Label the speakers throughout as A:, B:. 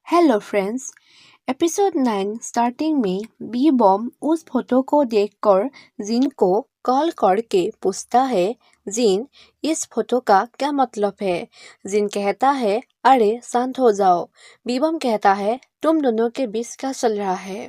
A: Hello friends. Episode 9 starting में B Baum उस photo को देखकर जिन को कॉल करके पूछता है, जिन इस फोटो का क्या मतलब है। जिन कहता है, अरे शांत हो जाओ। बी बॉम कहता है, तुम दोनों के बीच क्या चल रहा है।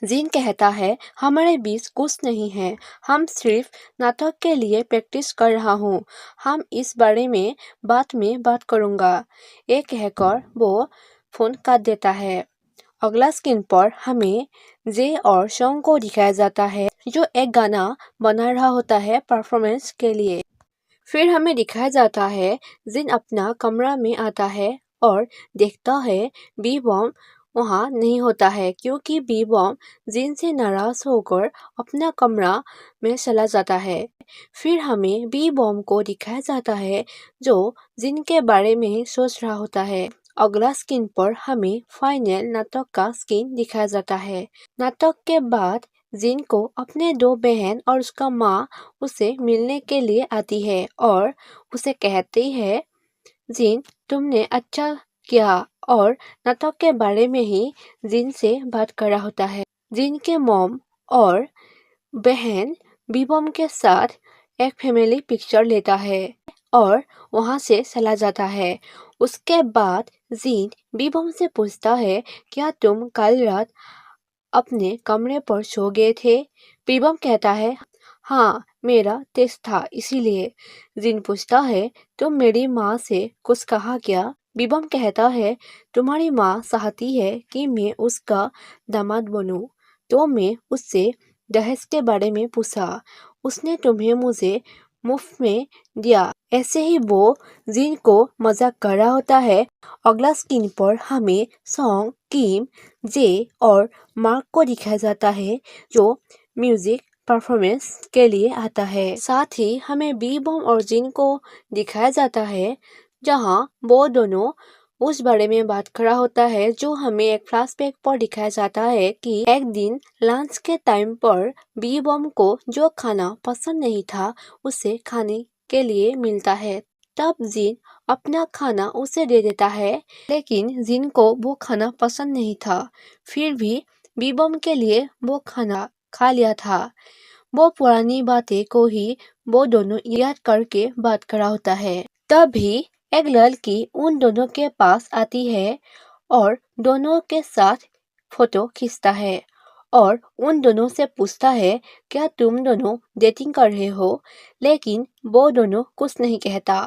A: जिन कहता है, हमारे बीच कुछ नहीं है, हम सिर्फ नाटक के लिए प्रैक्टिस कर रहा हूँ। हम इस बारे में बात करूँगा। ये कहकर वो फोन काट देता है। अगला स्क्रीन पर हमें जे और शोंग को दिखाया जाता है, जो एक गाना बना रहा होता है परफॉर्मेंस के लिए। फिर हमें दिखाया जाता है, जिन अपना कमरा में आता है और देखता है बी बॉम वहाँ नहीं होता है, क्योंकि बी बॉम जिन से नाराज होकर अपना कमरा में चला जाता है। फिर हमें बी बॉम को दिखाया जाता है, जो जिन के बारे में सोच रहा होता है। अगला स्क्रीन पर हमें फाइनल नाटक का स्क्रीन दिखाया जाता है। नाटक के बाद जिन को अपने दो बहन और उसका माँ उसे मिलने के लिए आती है और उसे कहती है, जिन तुमने अच्छा किया, और नाटक के बारे में ही जिन से बात कर रहा होता है। जिन के मॉम और बहन बीबॉम के साथ एक फैमिली पिक्चर लेता है और वहाँ से चला जाता है। उसके बाद जिन बीबॉम से पूछता है, क्या तुम कल रात अपने कमरे पर सो गए थे। बीबॉम कहता है, हाँ मेरा टेस्ट था इसीलिए। जिन पूछता है, तुम मेरी माँ से कुछ कहा क्या। बीबॉम कहता है, तुम्हारी माँ चाहती है कि मैं उसका दामाद बनूं, तो मैं उससे दहेज के बारे में पूछा। उसने तुम्हें मुझे मुफ्त में दिया। ऐसे ही वो जिन को मजाक कर रहा होता है। अगला स्क्रीन पर हमें सॉन्ग, किम, जे और मार्क को दिखाया जाता है, जो म्यूजिक परफॉर्मेंस के लिए आता है। साथ ही हमें बी बॉम और जिन को दिखाया जाता है, जहां वो दोनों उस बारे में बात कर रहा होता है, जो हमें एक फ्लैशबैक पर दिखाया जाता है कि एक दिन लंच के टाइम पर बी बॉम को जो खाना पसंद नहीं था उसे खाने के लिए मिलता है। तब जिन अपना खाना उसे दे देता है, लेकिन जिन को वो खाना पसंद नहीं था। फिर भी बीबॉम के लिए वो खाना खा लिया था। वो पुरानी बातें को ही वो दोनों याद करके बात कर रहा होता है। तभी एक लड़की उन दोनों के पास आती है और दोनों के साथ फोटो खींचता है और उन दोनों से पूछता है, क्या तुम दोनों डेटिंग कर रहे हो। लेकिन वो दोनों कुछ नहीं कहता।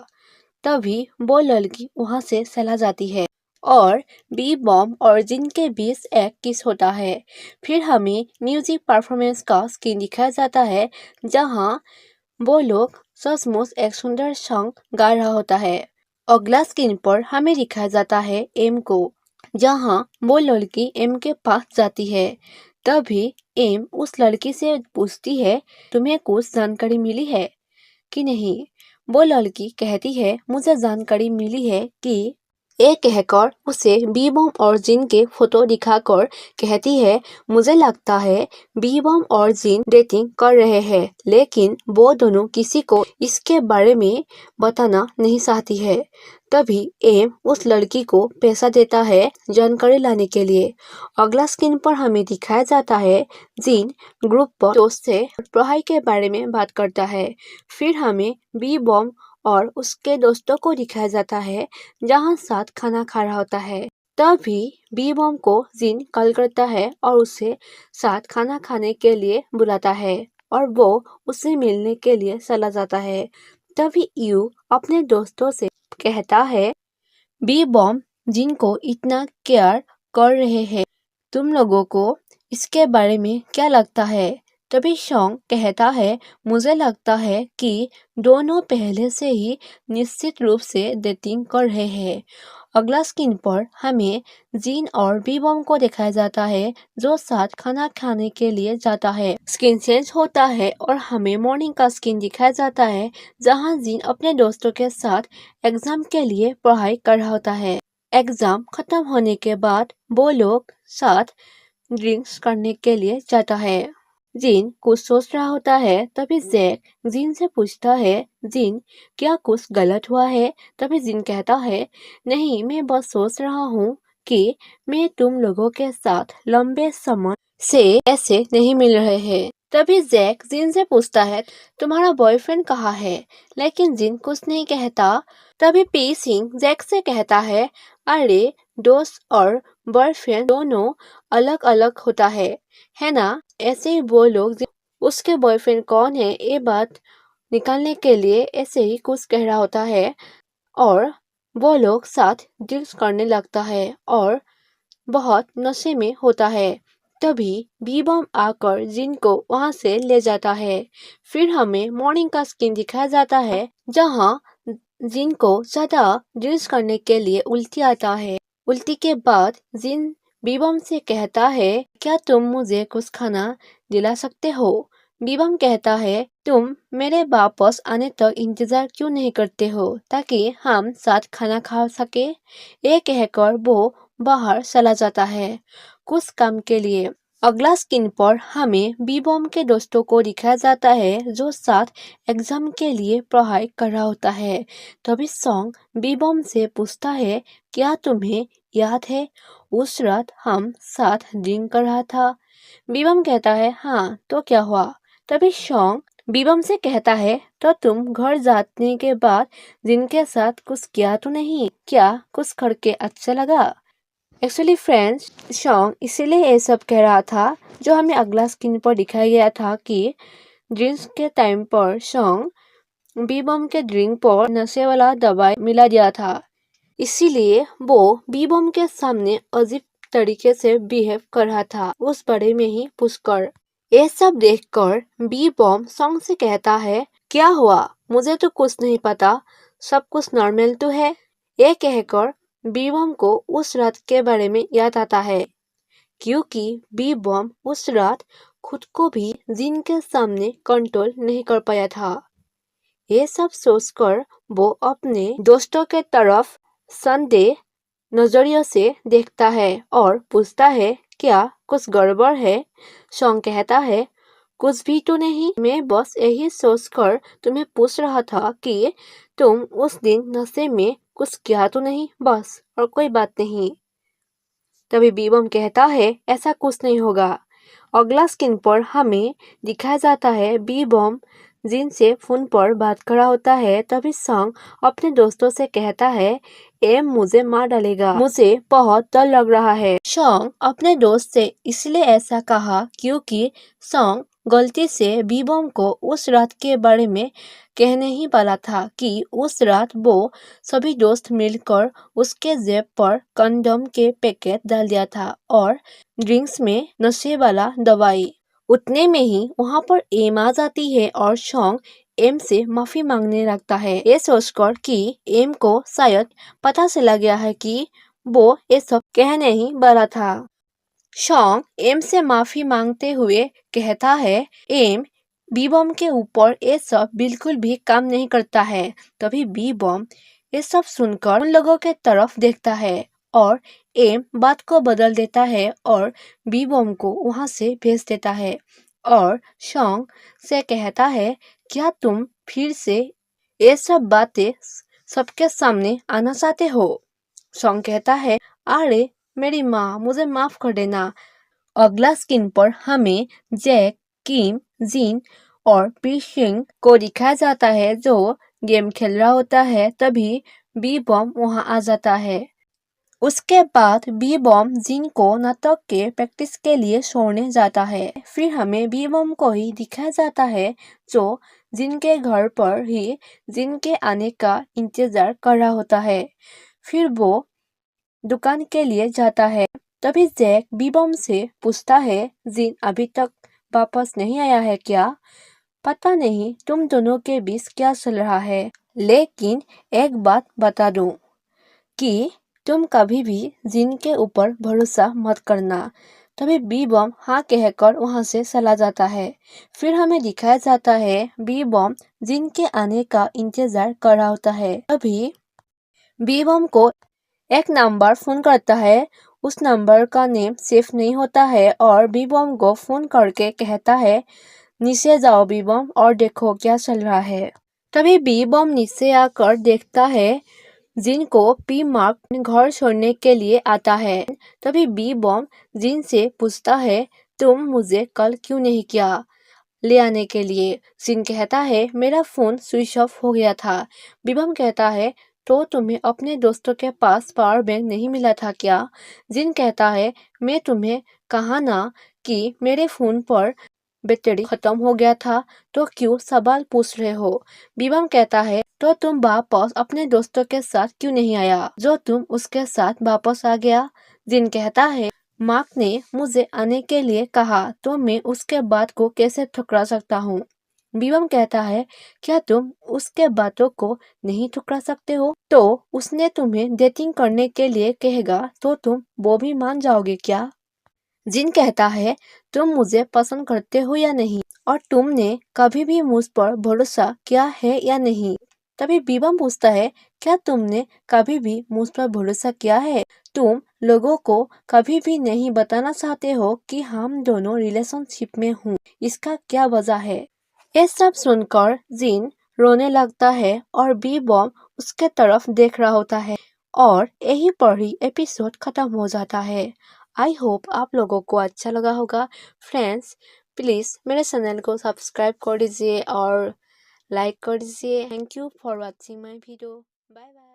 A: तभी वो लड़की वहां से चला जाती है और बी बॉम और जिन के बीच एक किस होता है। फिर हमें म्यूजिक परफॉर्मेंस का सीन दिखाया जाता है, जहां वो लोग सचमुच एक सुंदर सॉन्ग गा रहा होता है। अगला स्क्रीन पर हमें दिखाया जाता है एम को, जहां वो लड़की एम के पास जाती है। तभी एम उस लड़की से पूछती है, तुम्हें कुछ जानकारी मिली है कि नहीं। वो लड़की कहती है, मुझे जानकारी मिली है कि ये कहकर उसे बी बॉम और जिन के फोटो दिखाकर कहती है, मुझे लगता है बी बॉम और जिन डेटिंग कर रहे हैं, लेकिन वो दोनों किसी को इसके बारे में बताना नहीं चाहती है। तभी एम उस लड़की को पैसा देता है जानकारी लाने के लिए। अगला स्क्रीन पर हमें दिखाया जाता है, जिन ग्रुप पर दोस्त से पढ़ाई के बारे में बात करता है। फिर हमें बी बॉम और उसके दोस्तों को दिखाया जाता है, जहां साथ खाना खा रहा होता है। तभी बी बॉम को जिन कॉल करता है और उसे साथ खाना खाने के लिए बुलाता है और वो उससे मिलने के लिए चला जाता है। तभी यू अपने दोस्तों से कहता है, बी बॉम जिनको इतना केयर कर रहे हैं, तुम लोगों को इसके बारे में क्या लगता है। तभी शोंग कहता है, मुझे लगता है कि दोनों पहले से ही निश्चित रूप से डेटिंग कर रहे हैं। अगला स्क्रीन पर हमें जिन और बी बॉम को दिखाया जाता है, जो साथ खाना खाने के लिए जाता है। स्क्रीन चेंज होता है और हमें मॉर्निंग का स्क्रीन दिखाया जाता है, जहां जिन अपने दोस्तों के साथ एग्जाम के लिए पढ़ाई कर रहा होता है। एग्जाम खत्म होने के बाद वो लोग साथ ड्रिंक्स करने के लिए जाता है। जिन कुछ सोच रहा होता है, तभी जैक जिन से पूछता है, जिन क्या कुछ गलत हुआ है। तभी जिन कहता है, नहीं मैं बस सोच रहा हूँ कि मैं तुम लोगों के साथ लंबे समय से ऐसे नहीं मिल रहे हैं। तभी जैक जिन से पूछता है, तुम्हारा बॉयफ्रेंड कहाँ है? लेकिन जिन कुछ नहीं कहता। तभी पी सिंह जैक से कहता है, अरे दोस्त और बॉयफ्रेंड दोनों अलग अलग होता है ना? ऐसे ही वो लोग उसके बॉयफ्रेंड कौन है ये बात निकालने के लिए ऐसे ही कुछ कह रहा होता है और वो लोग साथ ड्रिंक्स करने लगता है और बहुत नशे में होता है। तभी बीबम आकर जिन को वहां से ले जाता है। फिर हमें मॉर्निंग का सीन दिखाया जाता है जहां जिन को ज्यादा ड्रिंक्स करने के लिए उल्टी आता है। उल्टी के बाद जिन बीबम से कहता है, क्या तुम मुझे कुछ खाना दिला सकते हो? बीबम कहता है, तुम मेरे वापस आने तक इंतजार क्यों नहीं करते हो ताकि हम साथ खाना खा सके? ये कहकर वो बाहर चला जाता है कुछ काम के लिए। अगला स्क्रीन पर हमें बीबॉम के दोस्तों को दिखाया जाता है जो साथ एग्जाम के लिए पढ़ाई कर रहा होता है। तभी सॉन्ग बीबॉम से पूछता है, क्या तुम्हें याद है उस रात हम साथ ड्रिंक कर रहा था? बीबॉम कहता है, हाँ तो क्या हुआ? तभी सॉन्ग बीबम से कहता है, तो तुम घर जाने के बाद जिनके साथ कुछ किया तो नहीं? क्या कुछ करके अच्छा लगा? एक्चुअली फ्रेंड्स, सॉन्ग इसीलिए ये सब कह रहा था जो हमें अगला स्क्रीन पर दिखाया गया था कि ड्रिंक्स के टाइम पर सॉन्ग बीबम के ड्रिंक पर नशे वाला दवाई मिला दिया था। इसीलिए वो बीबम के सामने अजीब तरीके से बिहेव कर रहा था उस बारे में ही पूछकर। ये सब देखकर बीबम सॉन्ग से कहता है, क्या हुआ? मुझे तो कुछ नहीं पता, सब कुछ नॉर्मल तो है। ये कहकर बीबम को उस रात के बारे में याद आता है क्योंकि बीबम उस रात खुद को भी जिन के सामने कंट्रोल नहीं कर पाया था। ये सब सोचकर वो अपने दोस्तों के तरफ संदेह नजरिए से देखता है और पूछता है, क्या कुछ गड़बड़ है? सॉन्ग कहता है, कुछ भी तो नहीं, मैं बस यही सोचकर तुम्हें पूछ रहा था कि तुम उस दिन नशे में कुछ किया तो नहीं, बस, और कोई बात नहीं। तभी बीबम कहता है, ऐसा कुछ नहीं होगा। अगला स्क्रीन पर हमें दिखाया जाता है बीबम जिन से फोन पर बात कर रहा होता है। तभी सॉन्ग अपने दोस्तों से कहता है, एम मुझे मार डालेगा, मुझे बहुत डर लग रहा है। सॉन्ग अपने दोस्त से इसलिए ऐसा कहा क्योंकि सॉन्ग गलती से बीबम को उस रात के बारे में कहने ही वाला था कि उस रात वो सभी दोस्त मिलकर उसके जेब पर कंडोम के पैकेट डाल दिया था और ड्रिंक्स में नशे वाला दवाई। उतने में ही वहाँ पर एम आ जाती है और सॉन्ग एम से माफी मांगने लगता है ये सोचकर कि एम को शायद पता चला गया है कि वो ये सब कहने ही वाला था। सॉन्ग एम से माफी मांगते हुए कहता है, एम बीबॉम के ऊपर ये सब बिल्कुल भी काम नहीं करता है। तभी बीबॉम ये सब सुनकर उन लोगों के तरफ देखता है और एम बात को बदल देता है और बीबॉम को वहां से भेज देता है और सॉन्ग से कहता है, क्या तुम फिर से ये सब बातें सबके सामने आना चाहते हो? सॉन्ग कहता है, अरे मेरी माँ, मुझे माफ कर देना। अगला स्क्रीन पर हमें जैक, किम, जिन और पिशिंग को दिखाया जाता है जो गेम खेल रहा होता है। तभी बी बॉम वहां आ जाता है। उसके बाद बी बॉम जिन को नाटक के प्रैक्टिस के लिए छोड़ने जाता है। फिर हमें बी बॉम को ही दिखाया जाता है जो जिन के घर पर ही जिन के आने का इंतजार कर रहा होता है। फिर वो दुकान के लिए जाता है। तभी जैक बीबॉम से पूछता है, जिन अभी तक वापस नहीं आया है क्या? पता नहीं तुम दोनों के बीच क्या चल रहा है, लेकिन एक बात बता दूं कि तुम कभी भी जिन के ऊपर भरोसा मत करना। तभी बीबॉम हाँ कहकर वहां से चला जाता है। फिर हमें दिखाया जाता है बीबॉम जिन के आने का इंतजार कर रहा होता है। तभी बीबॉम को एक नंबर फोन करता है। उस नंबर का नेम सेफ नहीं होता है और बीबॉम को फोन करके कहता है, नीचे जाओ बीबॉम और देखो क्या चल रहा है। तभी बीबॉम नीचे आकर देखता है जिन को पी मार्क घर छोड़ने के लिए आता है। तभी बी बॉम जिन से पूछता है, तुम मुझे कल क्यों नहीं किया ले आने के लिए। जिन कहता है, मेरा फोन स्विच ऑफ हो गया था। बी बॉम कहता है, तो तुम्हें अपने दोस्तों के पास पावर बैंक नहीं मिला था क्या? जिन कहता है, मैं तुम्हें कहा ना कि मेरे फोन पर बैटरी खत्म हो गया था, तो क्यों सवाल पूछ रहे हो? बीबम कहता है, तो तुम वापस अपने दोस्तों के साथ क्यों नहीं आया जो तुम उसके साथ वापस आ गया? जिन कहता है, मार्क ने मुझे आने के लिए कहा तो मैं उसके बात को कैसे ठुकरा सकता हूँ? बीबम कहता है, क्या तुम उसके बातों को नहीं ठुकरा सकते हो? तो उसने तुम्हें डेटिंग करने के लिए कहेगा तो तुम वो भी मान जाओगे क्या? जिन कहता है, तुम मुझे पसंद करते हो या नहीं और तुमने कभी भी मुझ पर भरोसा किया है या नहीं? तभी बीबम पूछता है, क्या तुमने कभी भी मुझ पर भरोसा किया है? तुम लोगों को कभी भी नहीं बताना चाहते हो कि हम दोनों रिलेशनशिप में हूँ। इसका क्या वजह है? ये सब सुनकर जिन रोने लगता है और बीबम उसके तरफ देख रहा होता है और यही पर ही एपिसोड खत्म हो जाता है। आई होप आप लोगों को अच्छा लगा होगा। फ्रेंड्स, प्लीज़ मेरे चैनल को सब्सक्राइब कर दीजिए और लाइक कर दीजिए। Thank you for watching my video. Bye bye.